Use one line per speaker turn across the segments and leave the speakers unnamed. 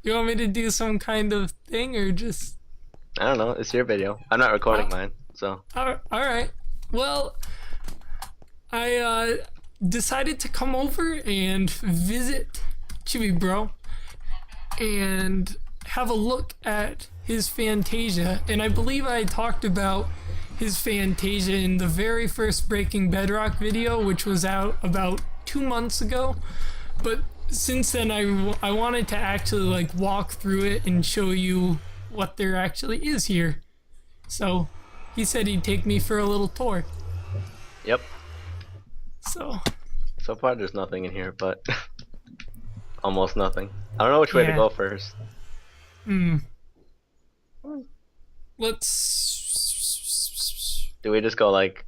You want me to do some kind of thing or just?
I don't know. It's your video. I'm not recording
Uh,
mine, so.
all right. Well, I decided to come over and visit Chivibro and have a look at his Fantasia. And I believe I talked about his Fantasia in the very first Breaking Bedrock video, which was out about 2 months ago. But since then, I wanted to actually like walk through it and show you what there actually is here. So he said he'd take me for a little tour.
Yep.
So
So far, there's nothing in here, but almost nothing. I don't know which way to
yeah.
go first.
Let's.
Do we just go like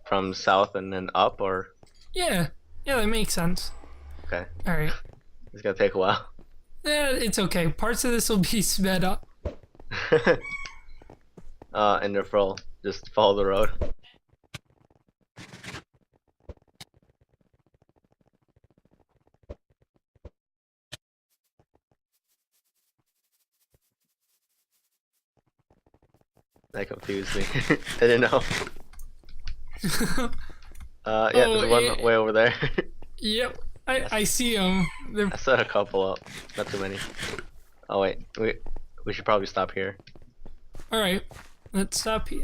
from south and then up, or
Yeah, that makes sense.
okay?
All right.
It's gonna take a while.
Yeah, it's okay. Parts of this will be sped up.
And therefore, just follow the road. That confused me. I didn't know. Yeah,
Oh,
there's one way over there.
yep. I see them. They're
I set a couple up, not too many. Oh wait, we should probably stop here.
all right. Let's stop here.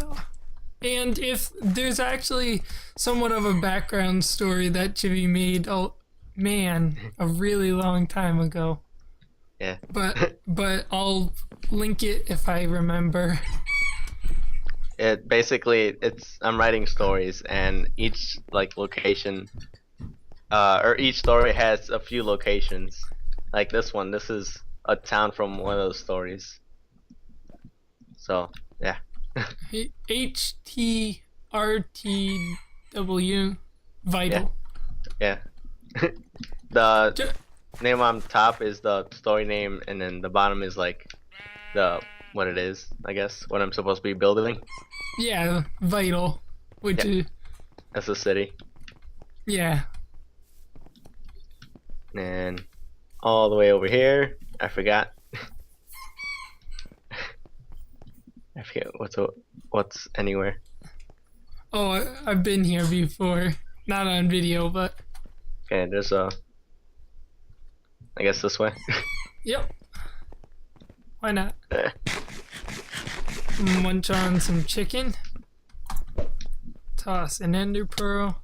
And if there's actually somewhat of a background story that Chibi made, oh man, a really long time ago.
Yeah.
But I'll link it if I remember.
It basically I'm writing stories, and each like location, or each story has a few locations. Like this one, this is a town from one of those stories. So yeah.
HTRTW Vital.
Yeah. The
Ju-
name on top is the story name, and then the bottom is like the what it is, I guess, what I'm supposed to be building.
Yeah, Vital. Which
Yeah.
is
That's the city.
yeah.
And all the way over here, I forgot. I forget what's anywhere.
Oh, I've been here before. Not on video, but
Okay, there's I guess this way.
yep. Why not? Munch on some chicken. Toss an ender pearl.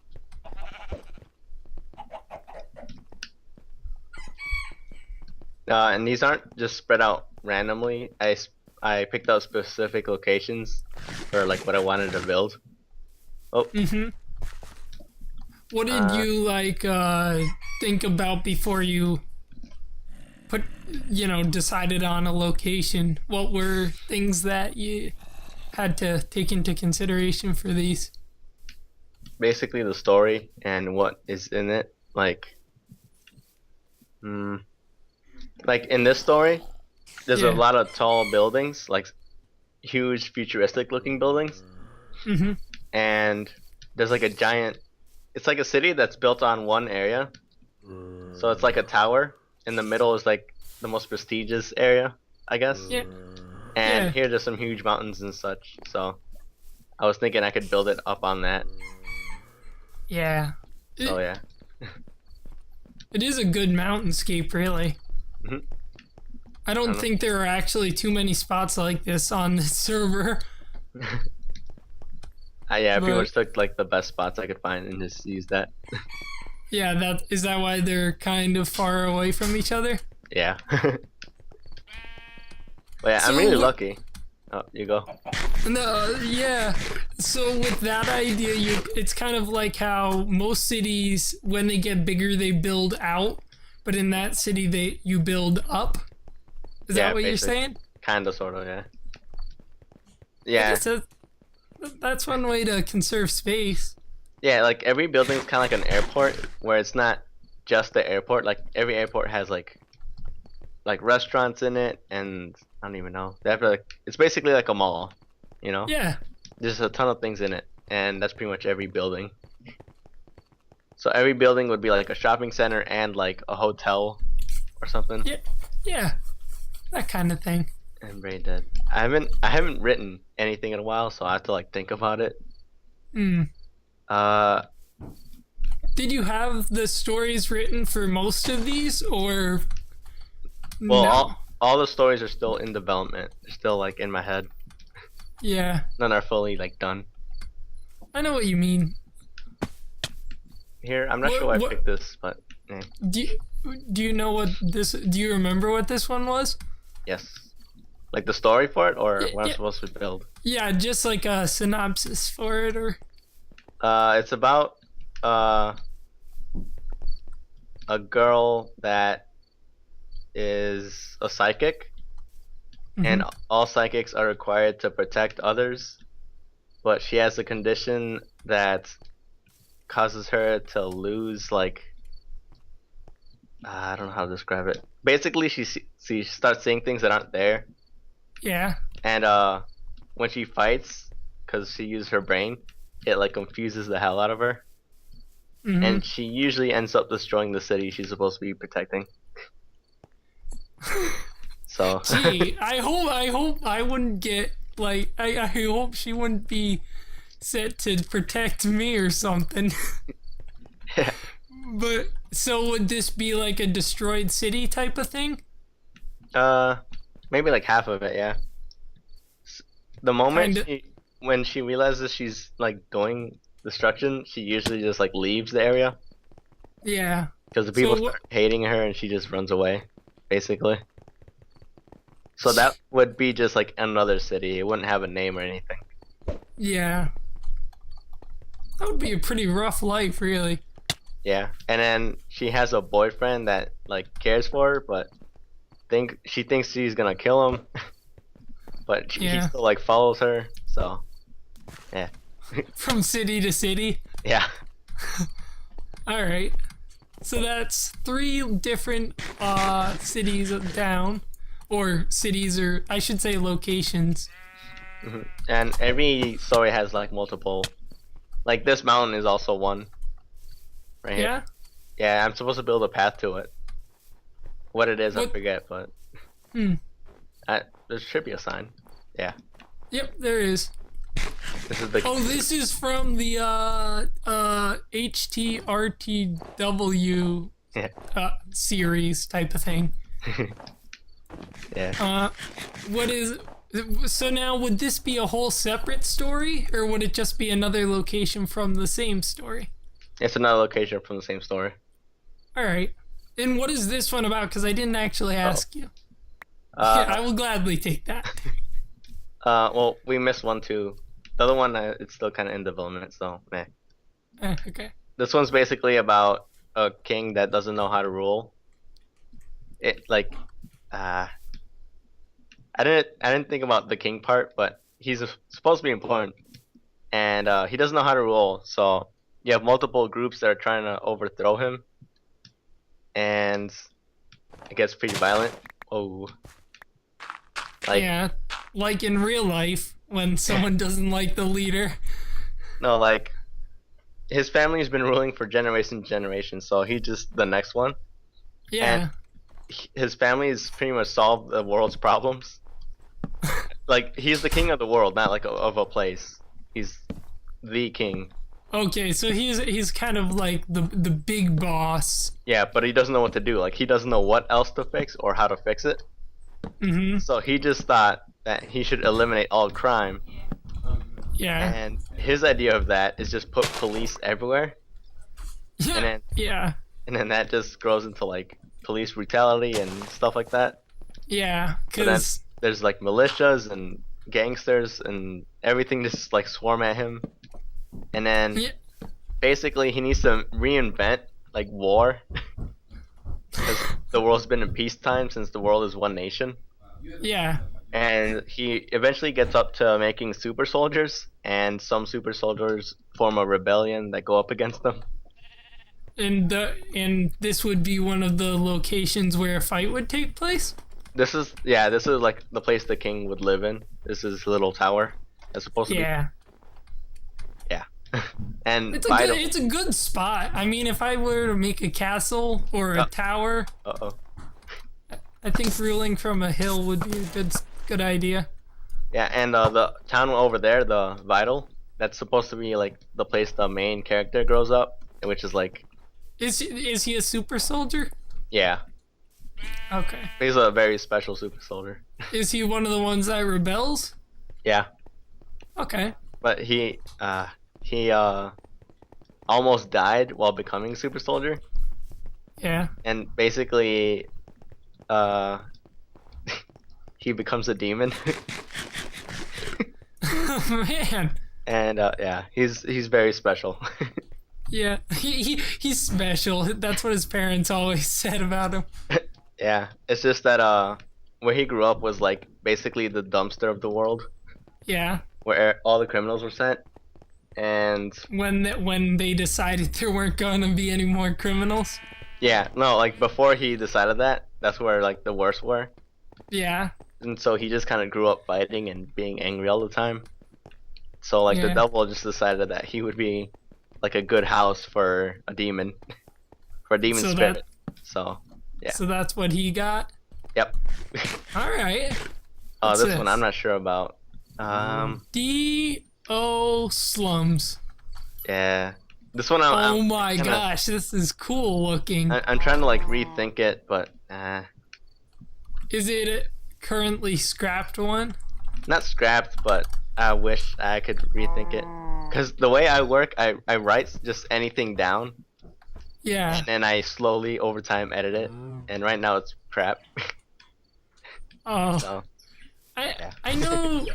And these aren't just spread out randomly. I picked out specific locations for like what I wanted to build. Oh,
What did you like think about before you decided on a location? What were things that you had to take into consideration for these?
basically the story and what is in it. Like in this story, there's a
Yeah.
lot of tall buildings, like huge futuristic looking buildings. And there's like a giant, it's like a city that's built on one area. So it's like a tower. In the middle is like the most prestigious area, I guess.
Yeah.
And
Yeah.
here there's some huge mountains and such. So I was thinking I could build it up on that.
Yeah.
So yeah.
It is a good mountainscape, really.
Mhm.
I don't
know.
think there are actually too many spots like this on this server.
Yeah, I pretty
But-
much took like the best spots I could find and just used that.
Yeah, is that why they're kind of far away from each other?
Yeah. But yeah, I'm
So
really
what-
lucky. Oh, you go.
No, yeah. So with that idea, it's kind of like how most cities, when they get bigger, they build out, but in that city, you build up. Is
Yeah,
that what you're
basically.
saying?
Kinda, sorta, yeah.
I
Yeah,
guess that's one way to conserve space.
yeah. Like every building's kind of like an airport, where it's not just the airport. Like every airport has like restaurants in it, and I don't even know. They have like it's basically like a mall, you know.
Yeah,
There's a ton of things in it, and that's pretty much every building. So every building would be like a shopping center and like a hotel or something.
yeah, yeah. that kind of thing.
And brain dead. I haven't written anything in a while, so I have to like think about it.
Hmm.
Uh,
Did you have the stories written for most of these, or
well,
no?
all the stories are still in development. They're still like in my head.
Yeah,
None are fully like done.
I know what you mean.
Here, I'm not sure why I
What
picked this, but
do you, do you know what this? Do you remember what this one was?
yes. Like the story for it, or
Yeah,
what I'm
yeah,
supposed to build.
yeah, just like a synopsis for it, or
It's about uh a girl that is a psychic, and
Mhm.
all psychics are required to protect others, but she has a condition that causes her to lose like I don't know how to describe it. Basically, she starts seeing things that aren't there,
Yeah.
and when she fights, because she used her brain, it like confuses the hell out of her,
Hmm.
and she usually ends up destroying the city she's supposed to be protecting. So
Gee, I hope I wouldn't get like I hope she wouldn't be set to protect me or something.
yeah.
But so would this be like a destroyed city type of thing?
uh, maybe like half of it, yeah. The moment
Kind of.
when she realizes she's like doing destruction, she usually just like leaves the area
Yeah.
because the people
So
start hating her and she just runs away, basically. So that would be just like another city. It wouldn't have a name or anything.
yeah, that would be a pretty rough life, really.
Yeah, and then she has a boyfriend that like cares for her, but she thinks she's gonna kill him, but he
Yeah.
still like follows her. So yeah,
From city to city.
yeah,
All right. So that's three different cities down, or cities, or I should say locations.
and every story has like multiple. Like this mountain is also one right here.
Yeah.
Yeah, I'm supposed to build a path to it. What it is, I
What?
forget, but
Hmm.
there should be a sign. Yeah,
Yep, there is.
this is the.
Oh, this is from the HTRTW
Yeah,
series type of thing.
yeah.
What is so now? Would this be a whole separate story, or would it just be another location from the same story?
It's another location from the same story.
All right. And what is this one about? Because I didn't actually ask you. Yeah, I
Uh,
will gladly take that.
well, we missed one too. The other one, it's still kind of in development, so meh.
Okay.
This one's basically about a king that doesn't know how to rule. It like, uh, I didn't think about the king part, but he's supposed to be important, and he doesn't know how to rule. So you have multiple groups that are trying to overthrow him, and it gets pretty violent. Oh, like
Yeah, like in real life, when someone doesn't like the leader.
no, like his family's been ruling for generations, so he's just the next one, and
Yeah.
his family's pretty much solved the world's problems. Like he's the king of the world, not like of a place. He's the king.
Okay, so he's kind of like the big boss.
Yeah, but he doesn't know what to do. Like he doesn't know what else to fix or how to fix it.
Mm-hmm.
So he just thought that he should eliminate all crime.
Yeah.
And his idea of that is just put police everywhere, and then
Yeah.
that just grows into like police brutality and stuff like that.
Yeah.
So then
Cause
there's like militias and gangsters and everything just like swarm at him. And then
yeah.
basically he needs to reinvent like war because the world's been in peacetime since the world is one nation.
Yeah.
And he eventually gets up to making super soldiers, and some super soldiers form a rebellion that go up against them.
And this would be one of the locations where a fight would take place.
This is like the place the king would live in. This is his little tower. That's supposed to
Yeah.
be, yeah. And
It's a good spot. I mean, if I were to make a castle or a tower,
uh oh,
I think ruling from a hill would be a good idea.
Yeah, and the town over there, the Vital, that's supposed to be like the place the main character grows up, which is like,
Is he a super soldier?
yeah,
Okay.
he's a very special super soldier.
Is he one of the ones that rebels?
Yeah,
Okay.
but he almost died while becoming a super soldier,
Yeah.
and basically, uh, he becomes a demon.
Man.
And yeah, he's very special.
Yeah. He's special. That's what his parents always said about him.
Yeah, it's just that where he grew up was like basically the dumpster of the world,
Yeah.
where all the criminals were sent. And
When they decided there weren't going to be any more criminals.
yeah, no, like before he decided that, that's where like the worst were.
Yeah.
And so he just kind of grew up fighting and being angry all the time. So like the
Yeah.
devil just decided that he would be like a good house for a demon, for a demon
So
spirit. So yeah.
So that's what he got.
Yep.
All right.
Oh,
What's
this one I'm not sure about.
D.O. Slums.
Yeah. This one
Oh my
kinda-
gosh, this is cool looking.
I'm trying to like rethink it, but
Is it a currently scrapped one?
not scrapped, but I wish I could rethink it. Cause the way I work, I write just anything down,
Yeah.
and I slowly over time edit it. And right now it's crap.
Oh,
So
I know.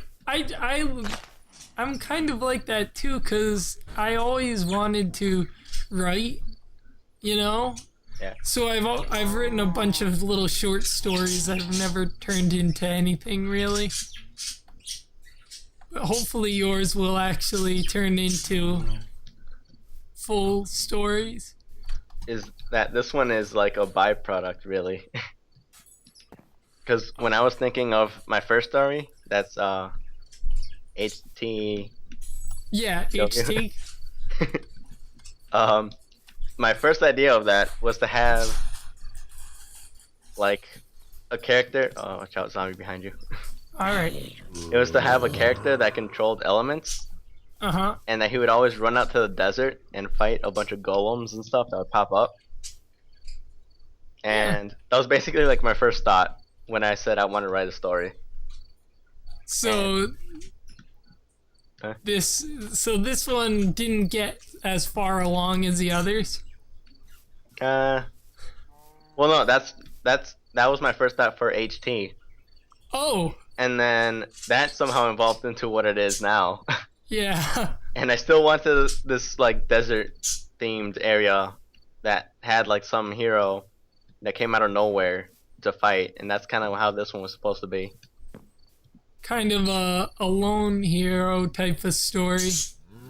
I'm kind of like that too, cause I always wanted to write, you know.
yeah.
So I've written a bunch of little short stories that have never turned into anything really. But hopefully yours will actually turn into full stories.
Is that this one is like a byproduct really? Because when I was thinking of my first story, that's HT.
Yeah, HT.
My first idea of that was to have like a character. Oh, watch out, zombie behind you.
All right.
It was to have a character that controlled elements,
Uh-huh.
and that he would always run out to the desert and fight a bunch of golems and stuff that would pop up. And that was basically like my first thought when I said I want to write a story.
So
Huh?
this one didn't get as far along as the others.
Well, no, that was my first thought for HT,
Oh,
and then that somehow evolved into what it is now.
yeah.
And I still wanted this like desert themed area that had like some hero that came out of nowhere to fight, and that's kind of how this one was supposed to be.
Kind of a lone hero type of story.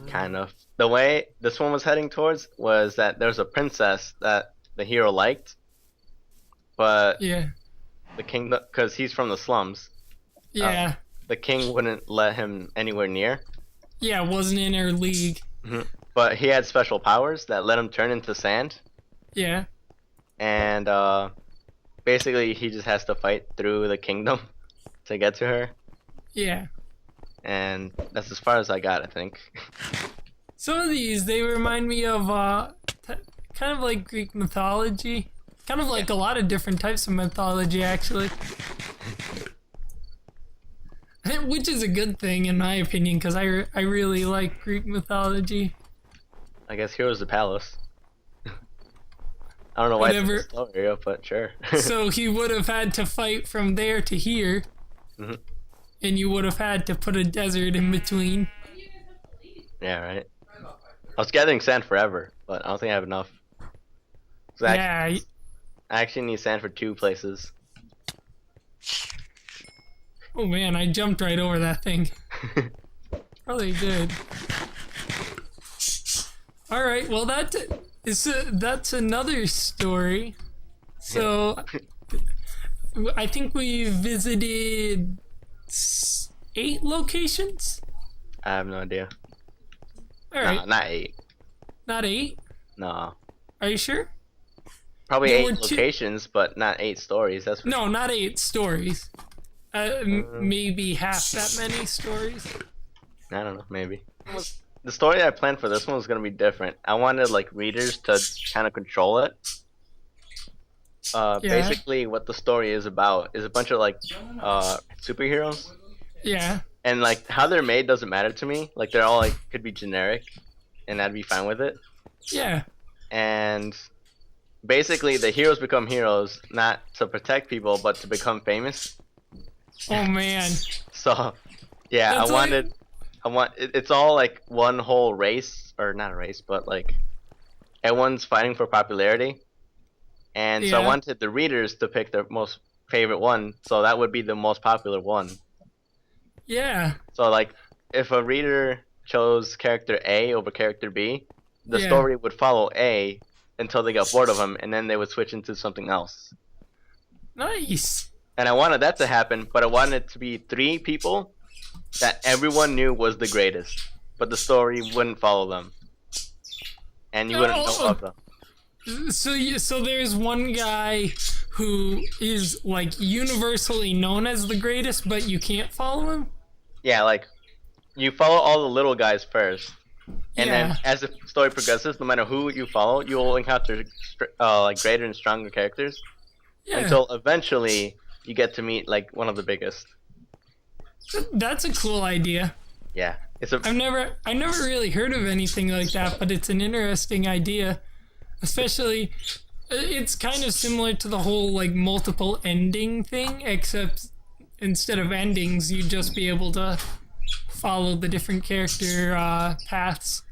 Kind of. The way this one was heading towards was that there's a princess that the hero liked, but
Yeah.
the king, because he's from the slums,
Yeah.
the king wouldn't let him anywhere near.
Yeah, wasn't in our league.
But he had special powers that let him turn into sand,
Yeah.
and basically he just has to fight through the kingdom to get to her,
Yeah.
and that's as far as I got, I think.
Some of these, they remind me of kind of like Greek mythology. Kind of like a lot of different types of mythology, actually. Which is a good thing, in my opinion, because I really like Greek mythology.
I guess Heroes of the Palace. I don't know why
Whatever.
it's a story, but sure.
So he would have had to fight from there to here.
Mhm.
And you would have had to put a desert in between.
Yeah, right. I was gathering sand forever, but I don't think I have enough. 'Cause
Yeah.
I actually need sand for 2 places.
Oh man, I jumped right over that thing. Probably good. All right, well that's another story. So I think we visited 8 locations.
I have no idea.
All right,
No, not 8.
not 8.
No.
Are you sure?
Probably
There
8
were two.
locations, but not 8 stories. That's for
No, not 8 stories.
sure.
Maybe half that many stories.
I don't know, maybe. The story I planned for this one was gonna be different. I wanted like readers to kind of control it.
Yeah.
Basically, what the story is about is a bunch of like superheroes,
Yeah.
and like how they're made doesn't matter to me. Like they're all like could be generic, and I'd be fine with it.
Yeah.
And basically, the heroes become heroes not to protect people, but to become famous.
Oh man.
So, yeah,
That's
it's all like one whole race, or not a race, but like everyone's fighting for popularity. And so I
Yeah.
wanted the readers to pick their most favorite one, so that would be the most popular one.
Yeah.
So like, if a reader chose character A over character B, the
Yeah.
story would follow A until they got bored of him, and then they would switch into something else.
Nice.
And I wanted that to happen, but I wanted it to be 3 people that everyone knew was the greatest, but the story wouldn't follow them, and you wouldn't know of them.
So there's one guy who is like universally known as the greatest, but you can't follow him.
Yeah, like you follow all the little guys first, and
Yeah.
then as the story progresses, no matter who you follow, you will encounter like greater and stronger characters
Yeah.
until eventually you get to meet like one of the biggest.
That's a cool idea.
Yeah, it's a
I never really heard of anything like that, but it's an interesting idea. Especially, it's kind of similar to the whole like multiple ending thing, except instead of endings, you'd just be able to follow the different character paths.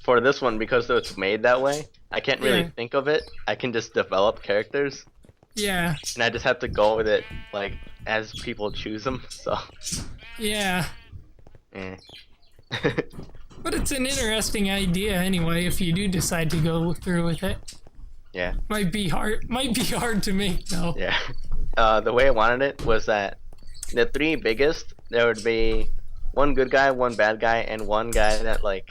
for this one because it's made that way. I can't really
Yeah.
think of it. I can just develop characters,
Yeah,
and I just have to go with it like as people choose them. So,
yeah.
eh.
But it's an interesting idea anyway. If you do decide to go through with it,
Yeah,
might be hard. Might be hard to make though.
yeah. The way I wanted it was that the 3 biggest, there would be one good guy, one bad guy, and one guy that like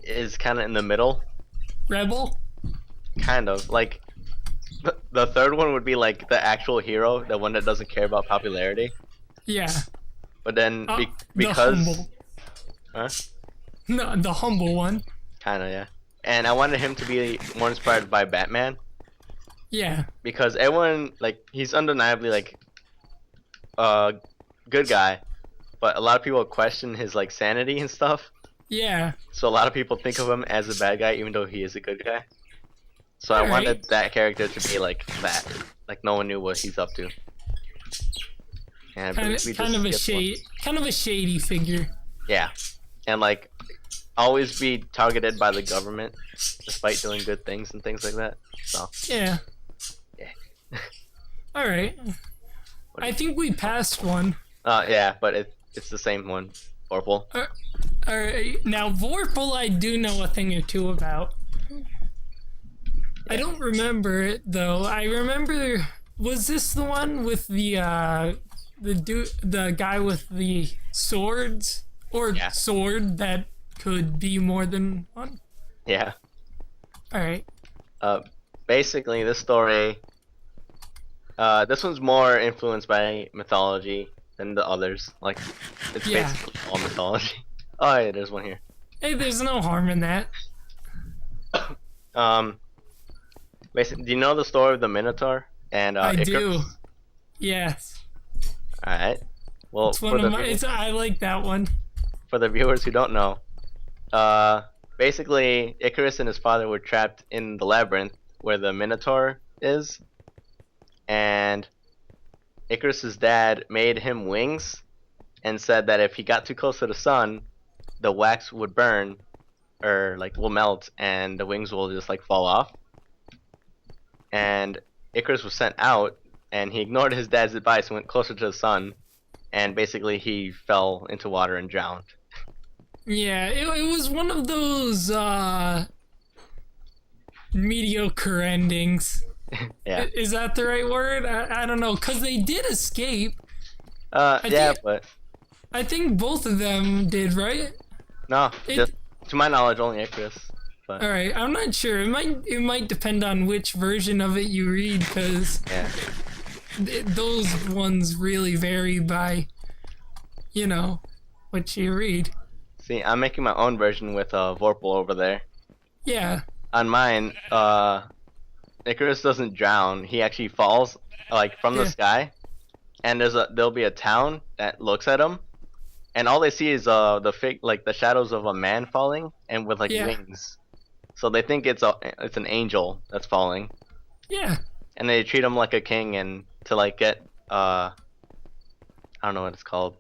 is kind of in the middle.
Rebel.
Kind of like the third one would be like the actual hero, the one that doesn't care about popularity.
Yeah.
But then
The
because
humble.
huh?
No, the humble one.
Kind of, yeah. And I wanted him to be more inspired by Batman
Yeah.
because everyone like he's undeniably like a good guy, but a lot of people question his like sanity and stuff.
Yeah.
So a lot of people think of him as a bad guy even though he is a good guy. So I
Alright.
wanted that character to be like that, like no one knew what he's up to. And I believe we just
Kind of a
skipped one.
kind of a shady figure.
Yeah, and like always be targeted by the government despite doing good things and things like that. So
Yeah.
yeah.
All right. I think we passed one.
Yeah, but it's the same one, Vorpal.
All right. Now Vorpal, I do know a thing or two about. I don't remember it though. I remember. Was this the one with the guy with the swords or
Yeah.
sword that could be more than one?
Yeah.
All right.
Basically, this story. This one's more influenced by mythology than the others. Like, it's
Yeah.
basically all mythology. Oh, yeah, there's one here.
Hey, there's no harm in that.
Basically, do you know the story of the Minotaur and
I
Icarus?
do. Yes.
All right. Well,
It's one of my. I like that one.
for the viewers who don't know, basically Icarus and his father were trapped in the labyrinth where the Minotaur is, and Icarus's dad made him wings and said that if he got too close to the sun, the wax would burn or like will melt and the wings will just like fall off. And Icarus was sent out and he ignored his dad's advice and went closer to the sun, and basically he fell into water and drowned.
Yeah, it was one of those mediocre endings.
Yeah.
Is that the right word? I don't know, because they did escape.
Yeah,
think-
but
I think both of them did, right?
no,
It-
just to my knowledge, only Icarus. But
All right, I'm not sure. It might depend on which version of it you read, because
yeah.
those ones really vary by, what you read.
See, I'm making my own version with Vorpal over there.
Yeah,
On mine, Icarus doesn't drown. He actually falls like from the
Yeah.
sky, and there'll be a town that looks at him, and all they see is the shadows of a man falling and with like
Yeah.
wings. So they think it's an angel that's falling,
yeah,
and they treat him like a king and to like get I don't know what it's called,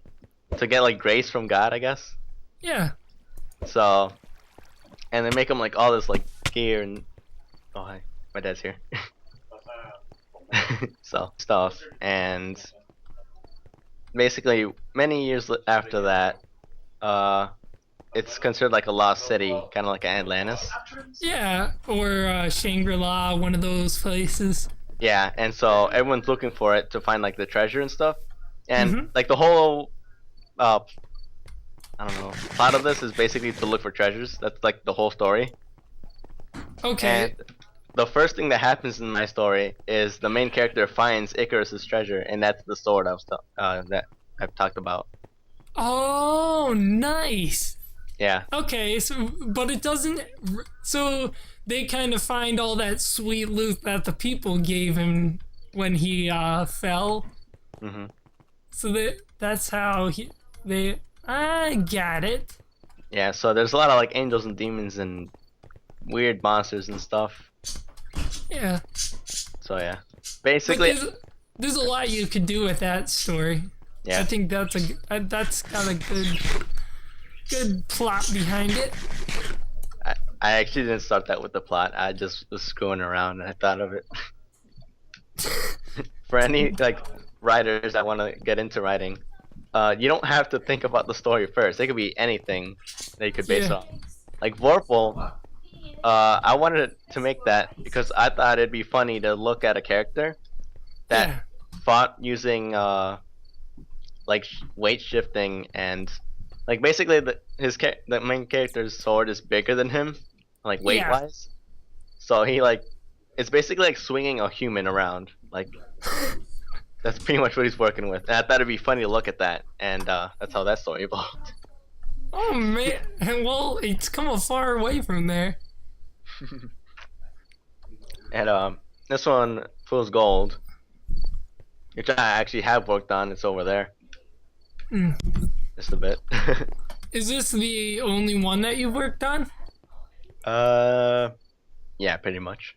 to get like grace from God, I guess.
yeah.
So, and they make him like all this like gear and oh hi, my dad's here. So stuff, and basically many years after that, it's considered like a lost city, kind of like Atlantis.
Yeah, or Shangri-La, one of those places.
Yeah, and so everyone's looking for it to find like the treasure and stuff, and
Mhm.
like the whole I don't know, plot of this is basically to look for treasures. That's like the whole story.
Okay.
And the first thing that happens in my story is the main character finds Icarus's treasure, and that's the sword that I've talked about.
Oh, nice.
Yeah,
Okay, but it doesn't. So they kind of find all that sweet loot that the people gave him when he fell.
hmm
So that's how they. I got it.
yeah. So there's a lot of like angels and demons and weird monsters and stuff.
Yeah.
So yeah,
But
basically,
there's a lot you could do with that story. I
yeah.
think that's got a good plot behind it.
I actually didn't start that with the plot. I just was screwing around and I thought of it. For any like writers that want to get into writing, you don't have to think about the story first. It could be anything that you could base
Yeah.
on. Like Vorpal, I wanted to make that because I thought it'd be funny to look at a character that
Yeah.
fought using like weight shifting and like basically the main character's sword is bigger than him, like weight
Yeah.
wise. So he like it's basically like swinging a human around. Like that's pretty much what he's working with. And I thought it'd be funny to look at that, and that's how that story evolved.
Oh man. Well, it's come a far away from there.
And this one, Fool's Gold, which I actually have worked on. It's over there,
Mm.
just a bit.
Is this the only one that you've worked on?
Yeah, pretty much.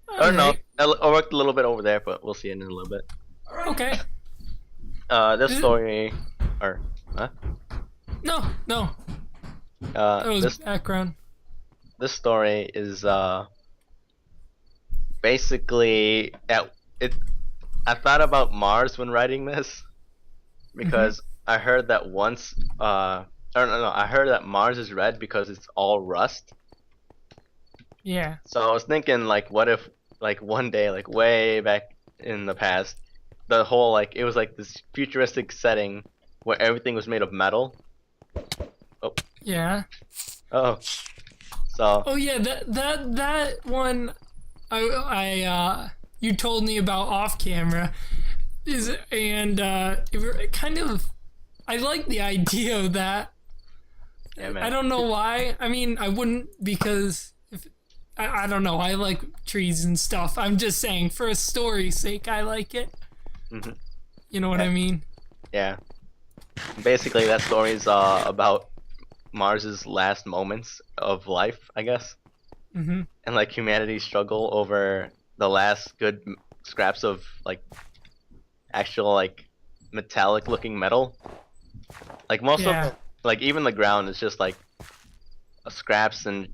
Alright.
No, I worked a little bit over there, but we'll see it in a little bit.
Okay.
This story, or huh?
No. That was
this
background.
this story is basically I thought about Mars when writing this because I heard that once or no, I heard that Mars is red because it's all rust.
Yeah.
So I was thinking like what if like one day like way back in the past the whole like it was like this futuristic setting where everything was made of metal.
Yeah.
Oh. So
Oh yeah, that one you told me about off camera it kind of I like the idea of that.
yeah, man.
I don't know why. I mean, I wouldn't because I don't know. I like trees and stuff. I'm just saying for a story's sake, I like it.
Mhm.
You know what I mean?
Yeah. Basically, that story is about Mars's last moments of life, I guess,
Mm-hmm.
and like humanity's struggle over the last good scraps of like actual like metallic-looking metal. Like most
Yeah.
of like even the ground is just like scraps and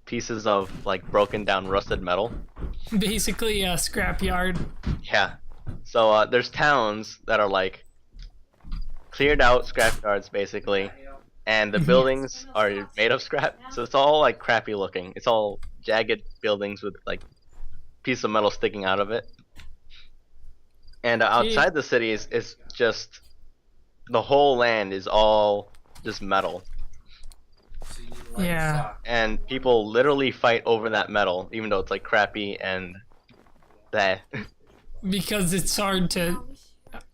pieces of like broken down rusted metal.
Basically, a scrapyard.
Yeah. So there's towns that are like cleared out scrapyards basically, and the buildings are made of scrap. So it's all like crappy looking. It's all jagged buildings with like piece of metal sticking out of it. And outside the city is just the whole land is all just metal.
Yeah.
and people literally fight over that metal, even though it's like crappy and that.
Because it's hard to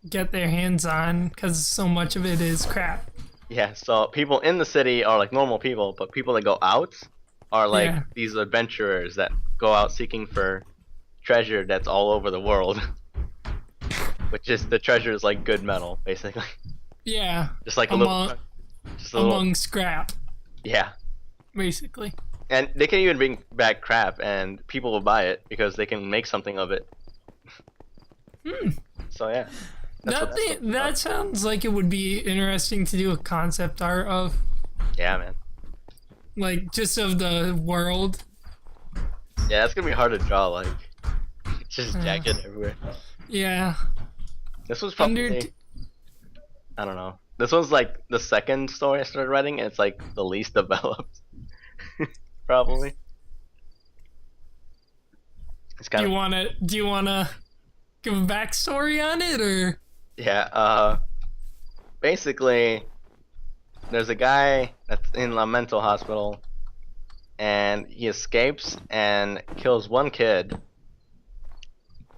get their hands on because so much of it is crap.
Yeah, so people in the city are like normal people, but people that go out are like
Yeah.
these adventurers that go out seeking for treasure that's all over the world. Which is the treasure is like good metal, basically.
Yeah.
Just like
among,
just a little,
among scrap,
yeah.
basically.
And they can even bring back crap, and people will buy it because they can make something of it. So yeah.
That sounds like it would be interesting to do a concept art of.
Yeah, man.
Like, just of the world.
Yeah, it's gonna be hard to draw. Like, it's just jagged everywhere.
Yeah.
This was probably. I don't know. This was like the second story I started writing, and it's like the least developed. Probably. It's kind of.
Do you wanna give a backstory on it, or?
Yeah. Basically, there's a guy that's in a mental hospital, and he escapes and kills one kid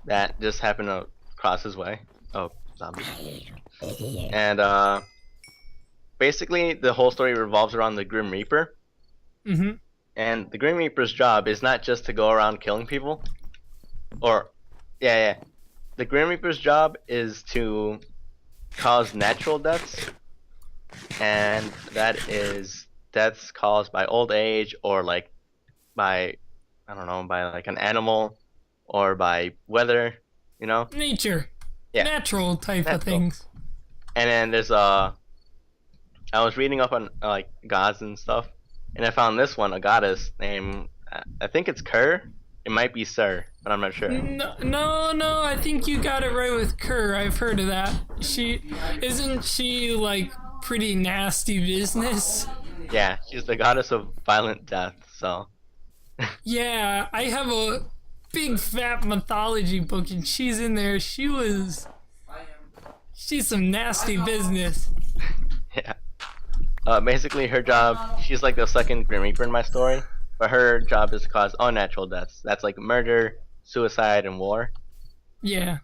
that just happened to cross his way. Oh, zombie. And basically the whole story revolves around the Grim Reaper.
Mm-hmm.
And the Grim Reaper's job is not just to go around killing people. Or, yeah. The Grim Reaper's job is to cause natural deaths. And that is deaths caused by old age or like by, I don't know, by like an animal or by weather, you know?
Nature.
Yeah.
Natural type of things.
And then there's I was reading up on like gods and stuff, and I found this one, a goddess named I think it's Kerr. It might be Sir, but I'm not sure.
No, I think you got it right with Kerr. I've heard of that. Isn't she like pretty nasty business?
Yeah, she's the goddess of violent death. So.
Yeah, I have a big fat mythology book, and she's in there. She's some nasty business.
Yeah. Basically, her job, she's like the second Grim Reaper in my story, but her job is to cause unnatural deaths. That's like murder, suicide, and war.
Yeah.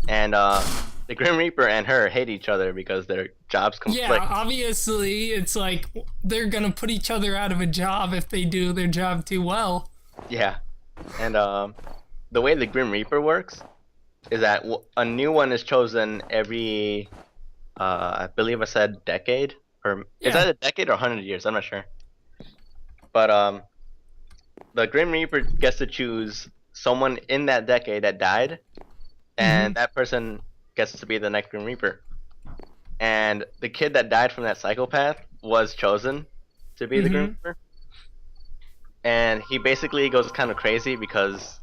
And the Grim Reaper and her hate each other because their jobs conflict.
Yeah, obviously, it's like they're gonna put each other out of a job if they do their job too well.
Yeah. And the way the Grim Reaper works is that a new one is chosen every, I believe I said decade, or is that a decade or 100 years? I'm not sure. But the Grim Reaper gets to choose someone in that decade that died, and that person gets to be the next Grim Reaper. And the kid that died from that psychopath was chosen to be the Grim Reaper. And he basically goes kind of crazy because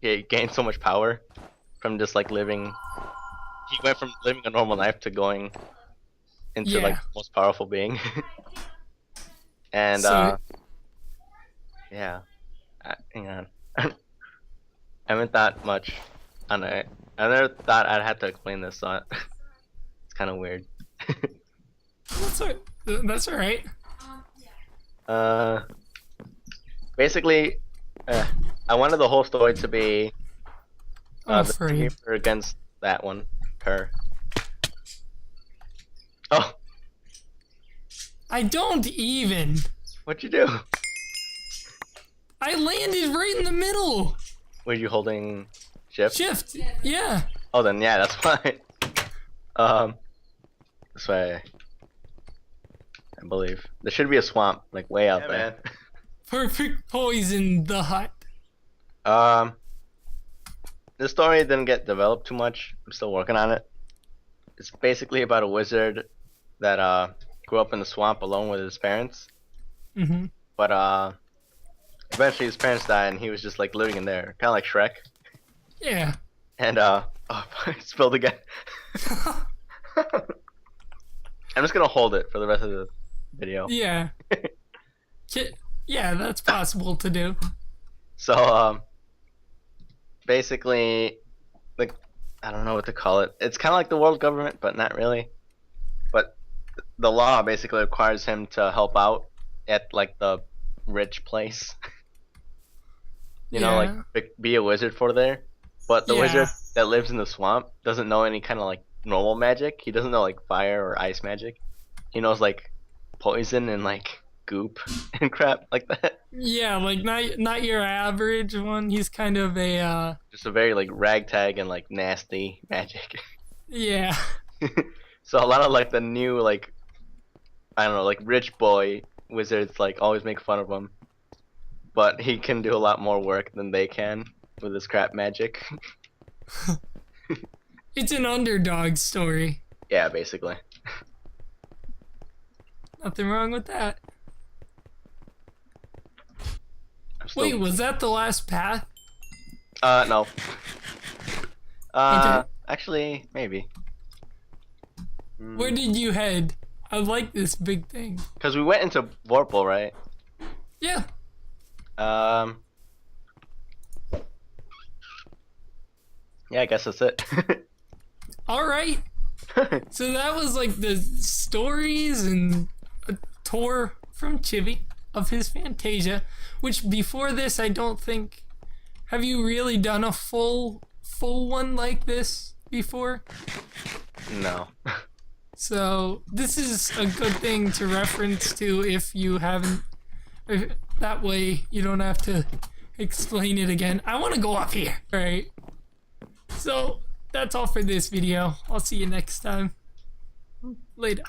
he gained so much power from just like living. He went from living a normal life to going into like the most powerful being. And yeah, hang on. I haven't thought much on it. I never thought I'd have to explain this, so it's kind of weird.
That's all right.
Basically, I wanted the whole story to be the Reaper against that one, her. Oh.
I don't even.
What'd you do?
I landed right in the middle.
Were you holding shift?
Shift, yeah.
Oh, then yeah, that's why. This way. I believe there should be a swamp like way out there. Man.
Perfect poison the hut.
The story didn't get developed too much. I'm still working on it. It's basically about a wizard that grew up in the swamp alone with his parents. But eventually his parents died and he was just like living in there, kind of like Shrek.
Yeah.
And oh, I spilled again. I'm just gonna hold it for the rest of the video.
Yeah. Yeah, that's possible to do.
So basically, like, I don't know what to call it. It's kind of like the world government, but not really. But the law basically requires him to help out at like the rich place. You know, like
Yeah.
be a wizard for there. But the
Yeah.
wizard that lives in the swamp doesn't know any kind of like normal magic. He doesn't know like fire or ice magic. He knows like poison and like goop and crap like that.
Yeah, like not your average one. He's kind of a
Just a very like ragtag and like nasty magic.
yeah.
So a lot of like the new like I don't know like rich boy wizards like always make fun of him, but he can do a lot more work than they can with his crap magic.
It's an underdog story.
Yeah, basically.
Nothing wrong with that.
I'm still...
Wait, was that the last path?
No.
Okay.
Actually, maybe.
Where did you head? I like this big thing.
Because we went into Vorpal, right?
Yeah.
Yeah, I guess that's it.
All right. So that was like the stories and a tour from Chibi of his Fantasia, which before this I don't think. Have you really done a full one like this before?
No.
So this is a good thing to reference to if you haven't. That way you don't have to explain it again. I want to go up here. All right. So that's all for this video. I'll see you next time. Later.